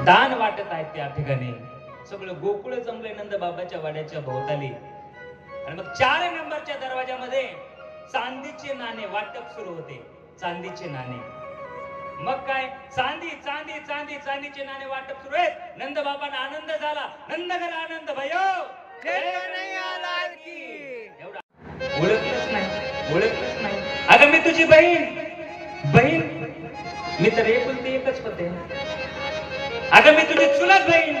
दान वाटत आहेत त्या ठिकाणी. सगळं गोकुळ जमलंय नंद बाबाच्या वाड्याच्या भोवताली. आणि मग 4 नंबरच्या दरवाजामध्ये चांदीचे नाणे वाटप सुरू होते. चांदीचे नाणे. मग काय चांदी चांदी चांदी चांदीचे नाणे वाटप सुरू आहेत. नंद बाबांना आनंद झाला. नंदघर आनंद भयो एवढा ओळखलंच नाही. अगं मी तुझी बहीण मी तर एकुलती एकच होते. अगं मी तुझी चुलत बहीण.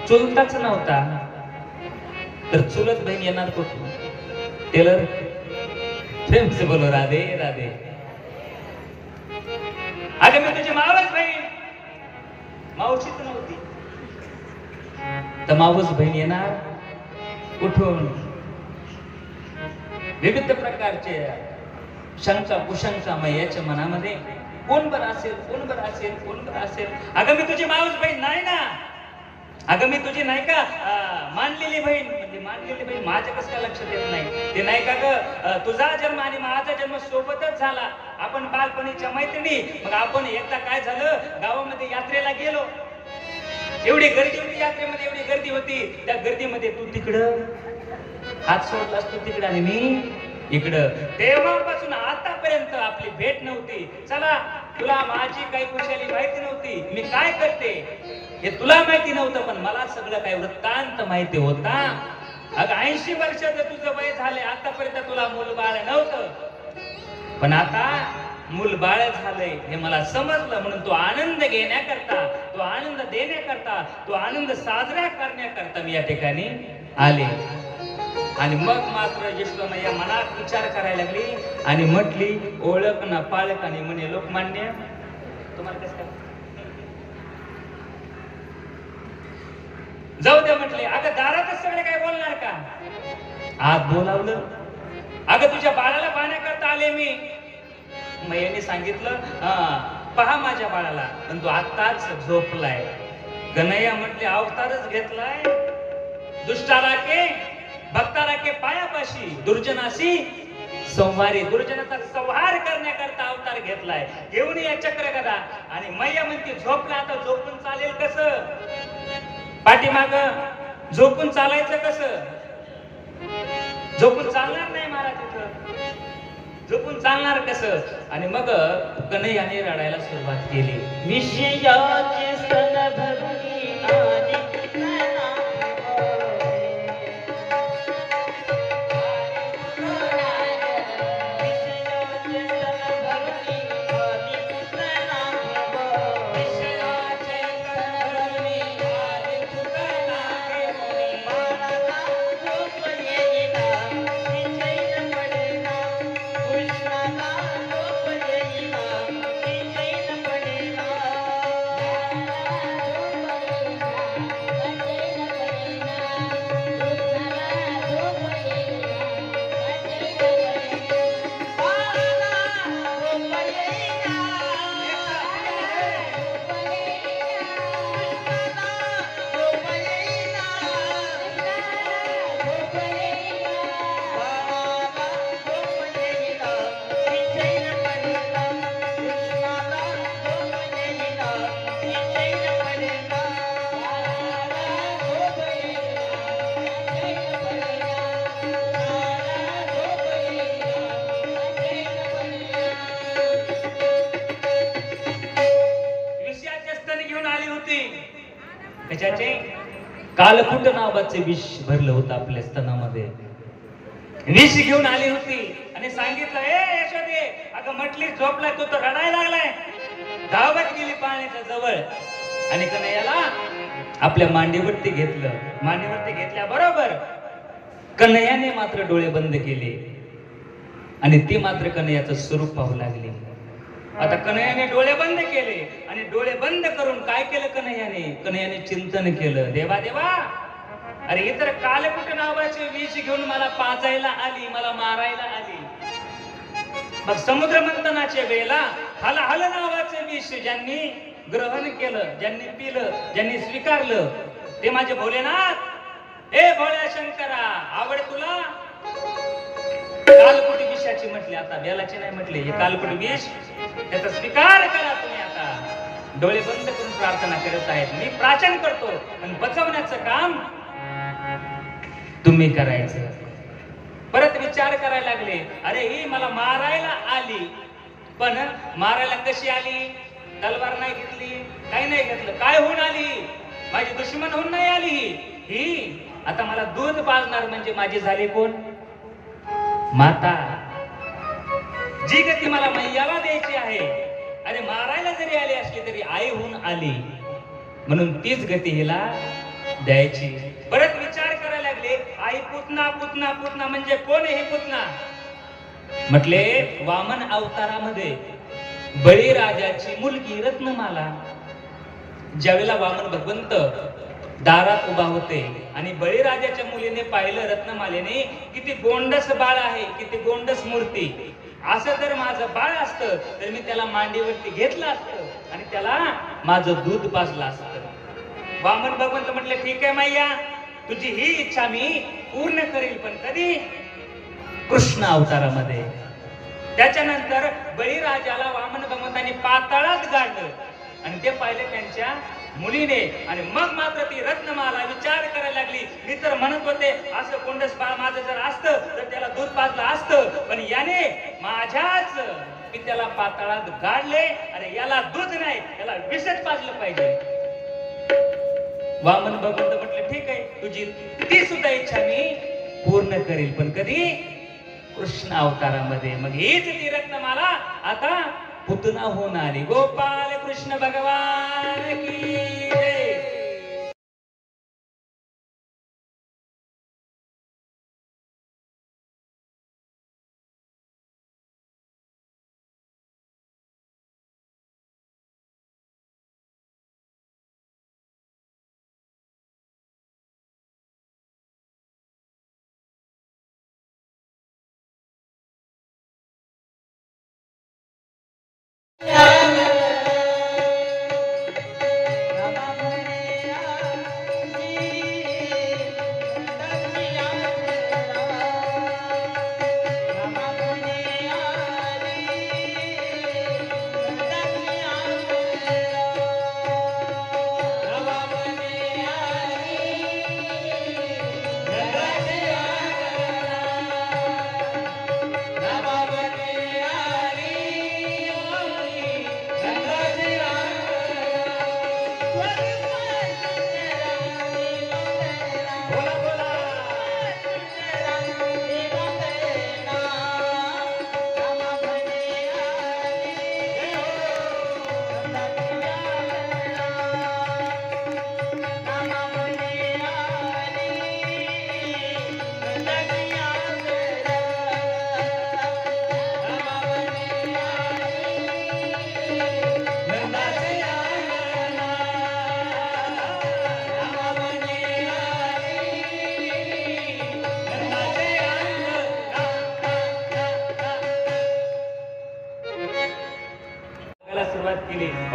चुलताच नव्हता तर चुलत बहीण येणार कुठून? टेलर प्रेम से बोलो राधे राधे. अगं मी तुझी मावस बहीण. मावशीच नव्हती तर मावस बहीण येणार कुठून? विविध प्रकारचे शंका कुशंका मैयाच्या मनामध्ये. कोण बरं असेल कोण बरं असेल कोण बरं असेल. अगं मी तुझी मावस बहीण नाही ना. अगं मी तुझी नाही का मानलेली बहीण. म्हणजे मानलेली बहीण माझ्या कसं काय लक्षात येत नाही. ते नाही का ग तुझा जन्म आणि माझा जन्म सोबतच झाला. आपण बालपणीच्या मैत्रिणी. मग आपण एकदा काय झालं गावामध्ये यात्रेला गेलो. एवढी गर्दी होती यात्रेमध्ये. एवढी गर्दी होती. त्या गर्दीमध्ये तू तिकडं हात सोडलास. तू तिकडं आणि मी इकडं. तेव्हापासून आतापर्यंत आपली भेट नव्हती. चला तुला माझी काही कुशाली माहिती नव्हती. मी काय करते हे तुला माहिती नव्हतं. पण मला सगळं काही वृत्तांत माहिती होता. अगं 80 वर्षाचं तुझं वय झाले. आतापर्यंत तुला मूलबाळ नव्हतं. पण आता मूलबाळ झालंय हे मला समजलं. म्हणून तो आनंद घेण्याकरता तो आनंद देण्याकरता तो आनंद साजरा करण्याकरता मी या ठिकाणी आले. आणि मग मात्र यशोदामय्या मनात विचार करायला लागली आणि म्हटली ओळख ना पाळक आणि म्हणे लोकमान्य. तुम्हाला कसं काय जाऊ द्या म्हटले. अगं दारातच सगळे काय बोलणार का? आत बोलावलं. अगं तुझ्या बाळाला पाहण्याकरता आले मी. मैयाने सांगितलं पहा माझ्या बाळाला. पण तो आत्ताच झोपलाय. गणय्या म्हटले अवतारच घेतलाय. दुष्टाला के भक्ताला के पायापाशी दुर्जनाशी संहारी. दुर्जनाचा संहार करण्याकरता अवतार घेतलाय. घेऊन या चक्र गदा. आणि मैया म्हणते झोपला. आता झोपून चालेल कसं? पाठीमाग झोपून चालायचं कसं? झोपून चालणार नाही महाराज. तिथं झोपून चालणार कसं? आणि मग कन्हैयाने रडायला सुरुवात केली. विषयाचे स्तन भरणी आली कालकुट नावाचे विष भरलं होतं आपल्या स्तनामध्ये. विष घेऊन आली होती आणि सांगितलं ए यशोदे अगं म्हटली झोपलाय तू तर रडायला लागलाय. धावत गेली पाण्याच्या जवळ आणि कन्हैयाला आपल्या मांडीवरती घेतलं. मांडीवरती घेतल्याबरोबर कन्हैयाने मात्र डोळे बंद केले आणि ती मात्र कन्हैयाचं स्वरूप पाहू लागली. आता कन्हैयाने डोळे बंद केले आणि डोळे बंद करून काय केलं कन्हैयाने? कन्हैयाने चिंतन केलं. देवा देवा अरे इतर कालकुट नावाचे विष घेऊन मला पाजायला आली. मला मारायला आली. मग समुद्र मंथनाच्या वेळेला हल नावाचे विष ज्यांनी ग्रहण केलं, ज्यांनी पिलं, ज्यांनी स्वीकारलं, ते माझे भोलेनाथ, ए भोळ्या शंकरा, आवड तुला? कालकुटी विषाची म्हटली, आता बेलाची नाही म्हटली, हे कालकुटी विष, त्याचा स्वीकार करा तुम्ही. आता डोळे बंद करून प्रार्थना करत आहेत, मी प्राचन करतो आणि बचवण्याचं काम तुम्ही करायचं. परत विचार करायला लागले, अरे ही मला मारायला आली, पण मारायला कशी आली? तलवार नाही घेतली, काही नाही घेतलं, काय होऊन आली? माझी दुश्मन होऊन नाही आली ही. आता मला दूध पाजणार म्हणजे माझी झाली कोण? माता. जी गती मला मैयाला द्यायची आहे, अरे मारायला जरी आली असली तरी आई होऊन आली, म्हणून तीच गती हिला द्यायची. परत विचार करायला लागले, आई पुतना पुतना पुतना म्हणजे कोण आहे पुतना? म्हटले वामन अवतारामध्ये बळीराजाची मुलगी रत्नमाला. ज्यावेळेला वामन भगवंत दारात उभा होते आणि बळीराजाच्या मुलीने पाहिलं रत्नमालेने, किती गोंडस बाळ आहे, किती गोंडस मूर्ती, असं जर माझं बाळ असतं तर मी त्याला मांडीवरती घेतलं असतं आणि त्याला माझं दूध पाजलं असतं. वामन भगवंत म्हटले, ठीक आहे मैया, तुझी ही इच्छा मी पूर्ण करील, पण कधी? कृष्ण अवतारामध्ये. त्याच्यानंतर बळीराजाला वामन भगवंतांनी पाताळात गाडलं आणि ते पाहिले त्यांच्या मुलीने, आणि मग मात्र ती रत्नमाला विचार करायला लागली, मी तर म्हणत होते असं कोंडस बाळ माझं जर असतं तर त्याला दूध पाजलं असतं, पण याने माझ्याच पित्याला पाताळात गाडले आणि याला दूध नाही, याला विषच पाजलं पाहिजे. वामन भगवंत म्हटले, ठीक आहे, तुझी ती सुद्धा इच्छा मी पूर्ण करील, पण कधी? कृष्ण अवतारामध्ये. मग हीच ती रत्नमाला आता पुतना होऊन आली. गोपाल कृष्ण भगवान की जय.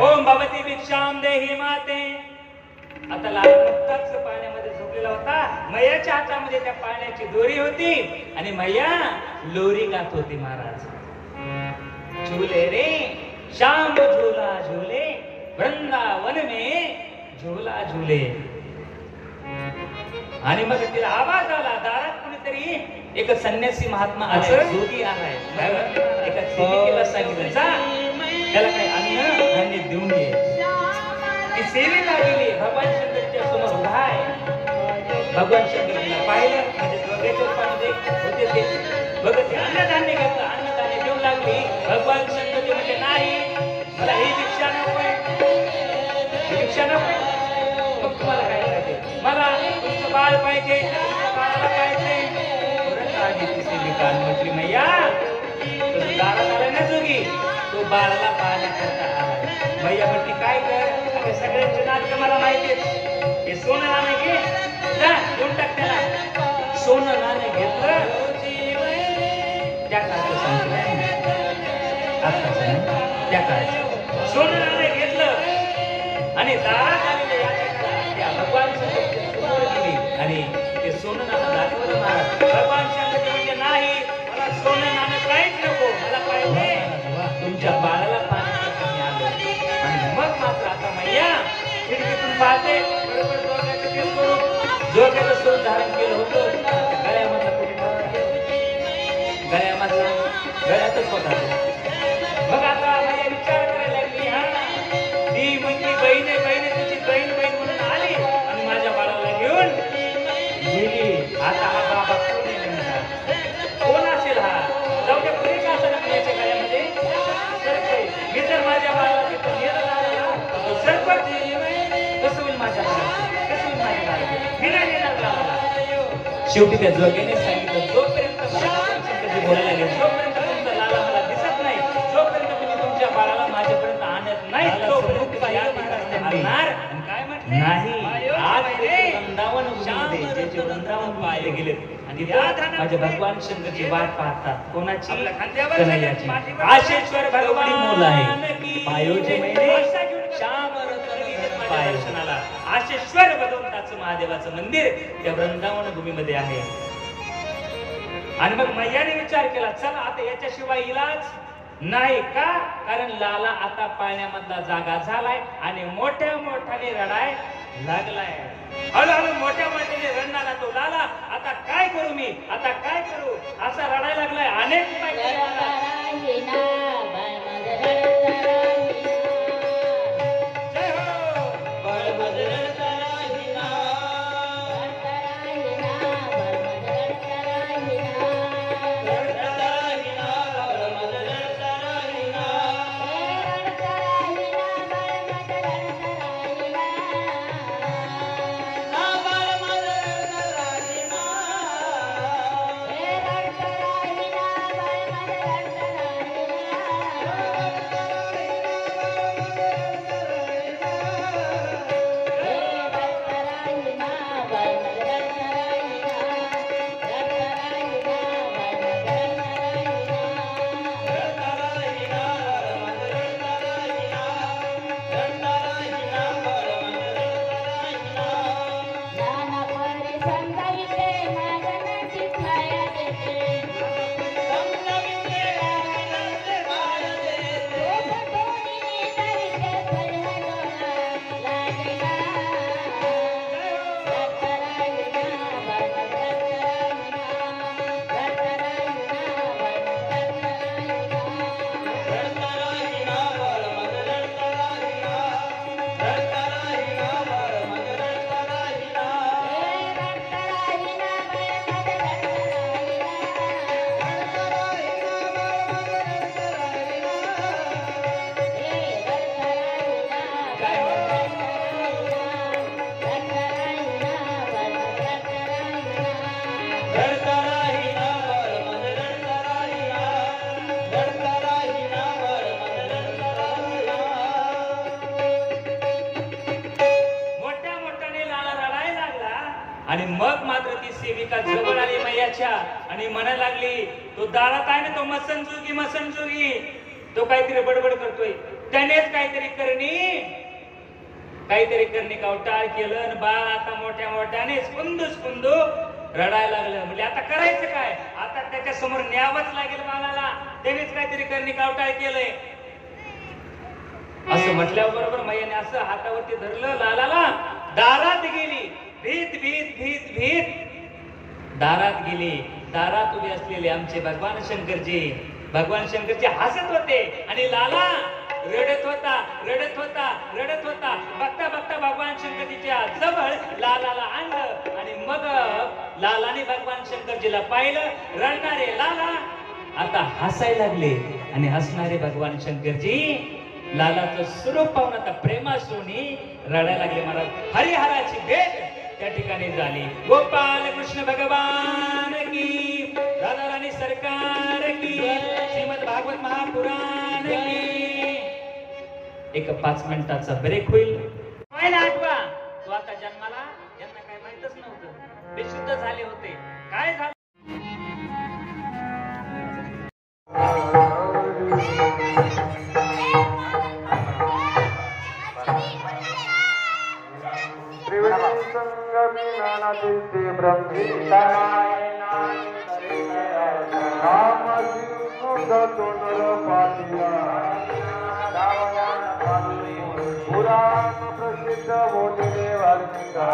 ओम भवती भिक्षाम देहि माते. आता लाल नुकताच पाण्यामध्ये झोपलेला होता, मैयाच्या हातामध्ये त्या पाण्याची दोरी होती आणि मैया लोरी गात होती. महाराज झूले रे श्याम झूला झूले, वृंदावन में झूला झूले. आणि मग तिला आवाज आला, दारात कुणीतरी एक संन्यासी महात्मा जोगी आलाय. एका सेविकेला सांगितलं, जा त्याला काही अन्न धान्य देऊन ये. ती सेवेला गेली, भगवान शंकरच्या समोर उभा आहे. भगवान शंकरला पाहिलं, म्हणजे दोघेच्या रूपामध्ये होते ते. बघत अन्नधान्य घेतलं, अन्नधान्य देऊ लागली. भगवान शंकर म्हणजे नाही, मला ही भिक्षा नको, भिक्षा नको. मग तुम्हाला काय पाहिजे? मला तुमचं बाळ पाहिजे, तुमच्या बाळाला पाहिजे. ती सेविका म्हटली, मैया तुझं दारात आलाय ना जोगी, तो बाळाला पाहण्याकरता आला. मैया म्हटली, काय कर, सगळ्यांचे नाटक मला माहिती आहे. हे सोनं नाणं घे, जा देऊन टाक त्याला. सोनं नाणं घेतलं, त्या काळात सांगितलं त्या काळात सोनं नाणं घेतलं आणि दारात आलेल्या त्या भगवान शंकराच्या समोर गेली आणि ते सोनं नाणं दाखवलं महाराज. भगवान शंकर म्हणजे नाही, मला सोनं नाणं काहीच नको, मला पाहिजे तुमच्या बाळाला पाणी आलं. आणि मग मात्र आता मैया खिडकीतून पाहते, बरोबर जोगाचं ते स्वरूप, जोगाचं स्वरूप धारण केलं होतं. गळ्यामधला कुठे गळ्यातच होता. मग आता मैया विचार करायला लागली, हा ती म्हणजे बहीण आहे, बहीण आहे, तुझी बहीण बहीण म्हणून आली आणि माझ्या बाळाला घेऊन गेली. आता हा बाबा कोण आहे म्हणतात, कोण असेल हा? जाऊ द्या, पुढे का असं ना याच्या गळ्यामध्ये मी जर माझ्या बाळाला तिथं नेलं झालं सरपट कसं होईल माझ्या बाळाला, कसं होईल माझ्या बाळाला, मी नाही नेणार बाळाला. शेवटी त्या जोग्याने सांगितलं, जोपर्यंत बोलायला लागेल, जोपर्यंत तुमचा लाला मला दिसत नाही, जोपर्यंत तुम्ही तुमच्या बाळाला माझ्यापर्यंत आणत नाही, तोपर्यंत आणणार नाही. आज वृंदावन पाहिले गेले आणि माझे भगवान शंकरची वाट पाहतात. कोणाची? कन्हैयाची. आशेश्वर भगवान मूल आहे पायोजे श्याम दर्शनाला आशेश्वर भगवंताचं महादेवाचं मंदिर त्या वृंदावन भूमीमध्ये आहे. आणि मग मैयाने विचार केला, चला आता याच्याशिवाय इलाज नाही. का? कारण लाला आता पाळण्यामधला जागा झालाय आणि मोठ्या मोठ्याने रडाय लागलाय. हळूहळू मोठ्या मोठ्याने रडणारा तो लाला, आता काय करू मी, आता काय करू, असा रडायला लागलाय. अनेक उपाय केले. आणि मग मात्र ती सेविका जवळ आली मैयाच्या आणि म्हणायला लागली, तो दारात आहे ना, तो मसनजोगी मसनजोगी, तो काहीतरी बडबड करतोय, त्यानेच काहीतरी करणी कवटाळ केलं आणि बाळ आता मोठ्या मोठ्याने स्पुंदू रडायला लागलं. म्हणजे आता करायचं काय, आता त्याच्या समोर न्यावंच लागेल बाळाला, त्यानेच काहीतरी करणी कवटाळ केलंय. असं म्हटल्यावर बरोबर मैयाने असं हातावरती धरलं लालाला, दारात गेली, भीत दारात गेली. दारात उभे असलेले आमचे भगवान शंकरजी हसत होते आणि लाला रडत होता. बघता भगवान शंकरजीच्या जवळ लालाला आणलं आणि मग लालाने भगवान शंकरजीला पाहिलं. रडणारे लाला आता हसायला लागले आणि हसणारे भगवान शंकरजी लालाचं स्वरूप पाहून आता प्रेमाश्रूनी रडायला लागले. महाराज, हरिहराची भेट त्या ठिकाणी झाली. गोपाल कृष्ण भगवान की, राधा राणी सरकार की, श्रीमद भागवत महापुराण की. एक 5 मिनिटाचा ब्रेक होईल. आठवा, तो आता जन्माला यांना काय माहितच नव्हतं, बेशुद्ध झाले होते. काय झालं? सिद्धि ब्रह्मी तनाय नाम सिद्ध तुनर पातिया पुराण प्रसिद्ध बोलिले वाल्मिका